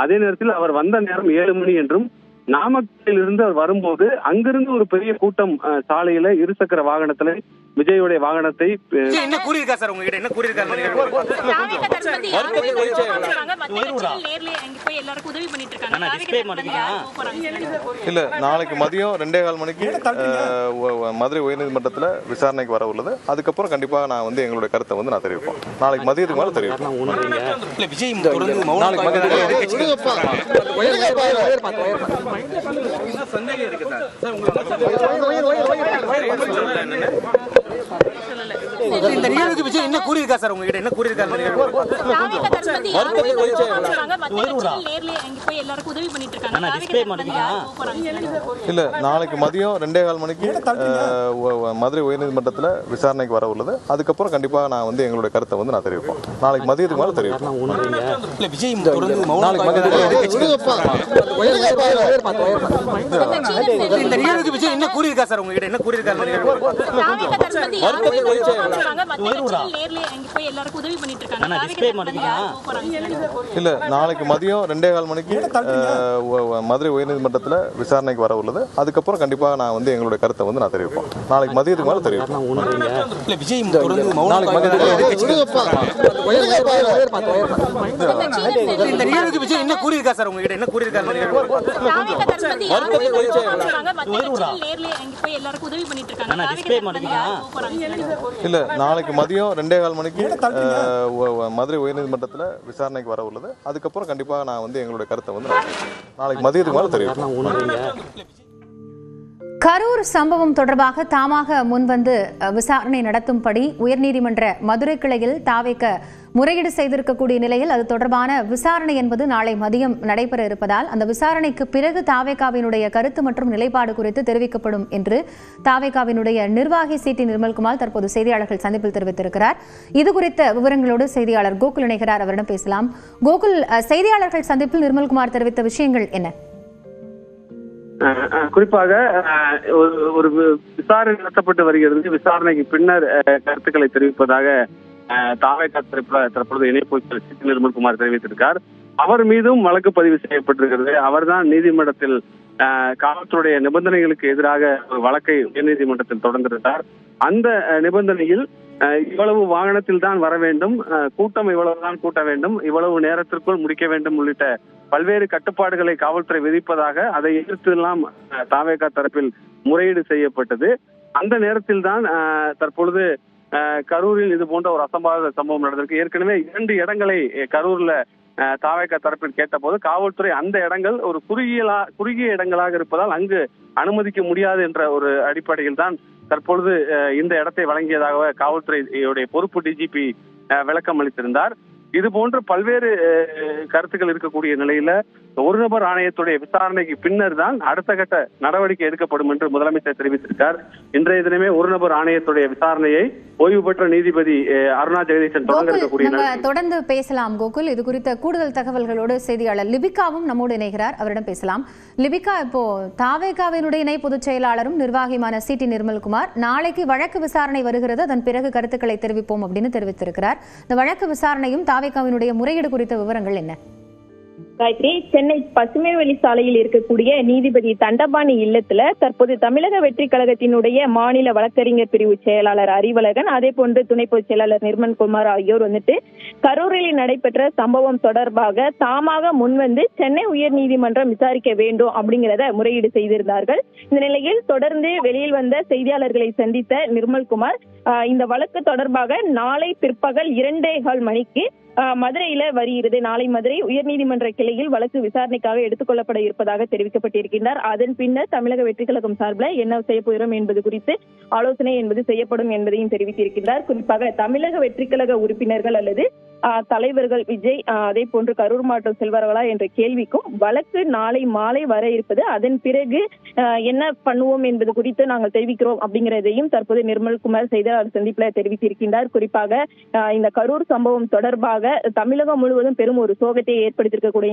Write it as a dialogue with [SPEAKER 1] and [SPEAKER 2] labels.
[SPEAKER 1] அதே நேரத்தில் அவர் வந்த நேரம் 7 மணி என்றும், நாமக்கலில் இருந்து அவர் வரும்போது அங்கிருந்து ஒரு பெரிய கூட்டம் சாலையில இருசக்கர வாகனத்துல விஜயோடைய வாகனத்தை
[SPEAKER 2] என்ன கூறியிருக்கா சார் உங்ககிட்ட என்ன கூறியிருக்காரு?
[SPEAKER 3] இல்ல, நாளைக்கு மதியம் 2:15 மணிக்கு மதுரை உயர்நீதிமன்றத்தில் விசாரணைக்கு வர உள்ளது. அதுக்கப்புறம் கண்டிப்பா நான் வந்து எங்களுடைய கருத்தை நான் தெரிவிப்போம். நாளைக்கு மதியத்துக்கு மேல தெரிவிப்போம்.
[SPEAKER 2] இந்த நிகழ்வுக்கு விஜய் என்ன கூறியிருக்கா சார் உங்ககிட்ட என்ன கூறியிருக்காரு?
[SPEAKER 3] இல்ல, நாளைக்கு மதியம் 2:15 மணிக்கு மதுரை உயர்நீதிமன்றத்தில் விசாரணைக்கு வர உள்ளது. அதுக்கப்புறம் கண்டிப்பா நான் வந்து எங்களுடைய கருத்தை நான் தெரிவிப்போம். நாளைக்கு மதியத்துக்கு மேல தெரிவிப்போம்.
[SPEAKER 2] இந்த நிகழ்வுக்கு விஜய் என்ன கூறியிருக்கா சார் உங்ககிட்ட என்ன கூறியிருக்காரு?
[SPEAKER 3] இல்ல, நாளைக்கு மதியம் 2:15 மணிக்கு மதுரை உயர்நீதிமன்றத்தில் விசாரணைக்கு வர உள்ளது. அதுக்கப்புறம் கண்டிப்பா நான் வந்து எங்களுடைய கருத்தை நான் தெரிவிப்போம். நாளைக்கு மதியத்துக்கு மேல தெரிவிப்போம்.
[SPEAKER 2] இந்த நிகழ்வுக்கு விஜய் என்ன கூறியிருக்கா சார் உங்ககிட்ட என்ன கூறியிருக்காரு?
[SPEAKER 3] இல்ல, நாளைக்கு மதியம் 2:15 மணிக்கு மதுரை உயர்நீதிமன்றத்தில் விசாரணைக்கு வர உள்ளது. அதுக்கப்புறம் கண்டிப்பா நான் வந்து எங்களுடைய கருத்தை நாளைக்கு மதியத்துக்கு மேல தெரிவிப்போம்.
[SPEAKER 4] கரூர் சம்பவம் தொடர்பாக தாமாக முன்வந்து விசாரணை நடத்தும்படி உயர்நீதிமன்ற மதுரை கிளையில் தாவேக முறையீடு செய்திருக்கக்கூடிய நிலையில் அது தொடர்பான விசாரணை என்பது நாளை மதியம் நடைபெற இருப்பதால் அந்த விசாரணைக்கு பிறகு தாவேகாவினுடைய கருத்து மற்றும் நிலைப்பாடு குறித்து தெரிவிக்கப்படும் என்று தாவேகாவினுடைய நிர்வாகி சி.டி. நிர்மல்குமார் தற்போது செய்தியாளர்கள் சந்திப்பில் தெரிவித்திருக்கிறார். இது குறித்த விவரங்களோடு செய்தியாளர் கோகுல் இணைகிறார். அவரிடம் பேசலாம். கோகுல், செய்தியாளர்கள் சந்திப்பில் நிர்மல்குமார் தெரிவித்த விஷயங்கள் என்ன?
[SPEAKER 1] குறிப்பாக ஒரு விசாரணை நடத்தப்பட்டு வருகிறது. விசாரணைக்கு பின்னர் கருத்துக்களை தெரிவிப்பதாக தாவேகா தற்பொழுது இணை பொதுச்செயலர் சி.டி. நிர்மல்குமார் தெரிவித்திருக்கார். அவர் மீதும் வழக்கு பதிவு செய்யப்பட்டிருக்கிறது. அவர்தான் நீதிமன்றத்தில் காவல்துறையுடைய நிபந்தனைகளுக்கு எதிராக ஒரு வழக்கை உயர்நீதிமன்றத்தில் தொடர்ந்திருந்தார். அந்த நிபந்தனையில் இவ்வளவு வாகனத்தில் தான் வர வேண்டும், கூட்டம் இவ்வளவுதான் கூட்ட வேண்டும், இவ்வளவு நேரத்திற்குள் முடிக்க வேண்டும் உள்ளிட்ட பல்வேறு கட்டுப்பாடுகளை காவல்துறை விதிப்பதாக அதை எதிர்த்தெல்லாம் தாவேகா தரப்பில் முறையீடு செய்யப்பட்டது. அந்த நேரத்தில் தான் தற்பொழுது கரூரில் இது போன்ற ஒரு அசம்பாவித சம்பவம் நடந்திருக்கு. ஏற்கனவே 2 இடங்களை கரூர்ல தாவேகா தரப்பில் கேட்டபோது காவல்துறை அந்த இடங்கள் ஒரு குறுகிய இடங்களாக இருப்பதால் அங்கு அனுமதிக்க முடியாது என்ற ஒரு அடிப்படையில் தான் தற்பொழுது இந்த இடத்தை வழங்கியதாக காவல்துறையுடைய பொறுப்பு டிஜிபி விளக்கம் அளித்திருந்தார். இது போன்று பல்வேறு கருத்துக்கள் இருக்கக்கூடிய நிலையில ஒரு நபர் ஆணையத்துடைய விசாரணைக்கு பின்னர் தான் அடுத்த கட்ட நடவடிக்கை எடுக்கப்படும் என்று முதலமைச்சர் தெரிவித்திருக்கார். இன்றைய தினமே ஒரு நபர் ஆணையத்துடைய விசாரணையை ஓய்வு பெற்ற நீதிபதி அருணா ஜெகதீசன்
[SPEAKER 4] தொடர்ந்து பேசலாம். கோகுல், இது குறித்த கூடுதல் தகவல்களோடு செய்தியாளர் லிபிகாவும் நம்மோடு இணைகிறார். அவரிடம் பேசலாம். லிபிகா, இப்போ தாவேகாவினுடைய இணை பொதுச் செயலாளரும் நிர்வாகியுமான சி.டி. நிர்மல்குமார் நாளைக்கு வழக்கு விசாரணை வருகிறது, அதன் பிறகு கருத்துக்களை தெரிவிப்போம் அப்படின்னு தெரிவித்திருக்கிறார். இந்த வழக்கு விசாரணையும் தாவேகாவினுடைய முறையீடு குறித்த விவரங்கள் என்ன?
[SPEAKER 5] காயத்ரி, சென்னை பசுமைவெளி சாலையில் இருக்கக்கூடிய நீதிபதி தண்டபாணி இல்லத்துல தற்போது தமிழக வெற்றி கழகத்தினுடைய மாநில வழக்கறிஞர் பிரிவு செயலாளர் அறிவழகன், அதே போன்று துணை பொதுச் செயலாளர் நிர்மல்குமார் ஆகியோர் கரூரில் நடைபெற்ற சம்பவம் தொடர்பாக தாமாக முன்வந்து சென்னை உயர்நீதிமன்றம் விசாரிக்க வேண்டும் அப்படிங்கிறத முறையீடு செய்திருந்தார்கள். இந்த நிலையில் தொடர்ந்து வெளியில் வந்த செய்தியாளர்களை சந்தித்த நிர்மல்குமார் இந்த வழக்கு தொடர்பாக நாளை பிற்பகல் 2:15 மணிக்கு மதுரையில வருகிறது. நாளை மதுரை உயர்நீதிமன்ற கிளையில் வழக்கு விசாரணைக்காக எடுத்துக் கொள்ளப்பட இருப்பதாக தெரிவிக்கப்பட்டிருக்கின்றார். அதன் பின்னர் தமிழக வெற்றி கழகம் சார்பில் என்ன செய்ய போகிறோம் என்பது குறித்து ஆலோசனை என்பது செய்யப்படும் என்பதையும் தெரிவித்திருக்கின்றார். குறிப்பாக தமிழக வெற்றி கழக உறுப்பினர்கள் அல்லது தலைவர்கள் விஜய் அதே போன்று கரூர் மாவட்டம் செல்வார்களா என்ற கேள்விக்கும் வழக்கு நாளை மாலை வர இருப்பது, அதன் பிறகு என்ன பண்ணுவோம் என்பது குறித்து நாங்கள் தெரிவிக்கிறோம் அப்படிங்கிறதையும் தற்போது நிர்மல்குமார் செய்தியாளர் சந்திப்பில் தெரிவித்திருக்கின்றார். குறிப்பாக இந்த கரூர் சம்பவம் தொடர்பாக தமிழகம் முழுவதும் பெரும் ஒரு சோகத்தை ஏற்படுத்தியிருக்கக்கூடிய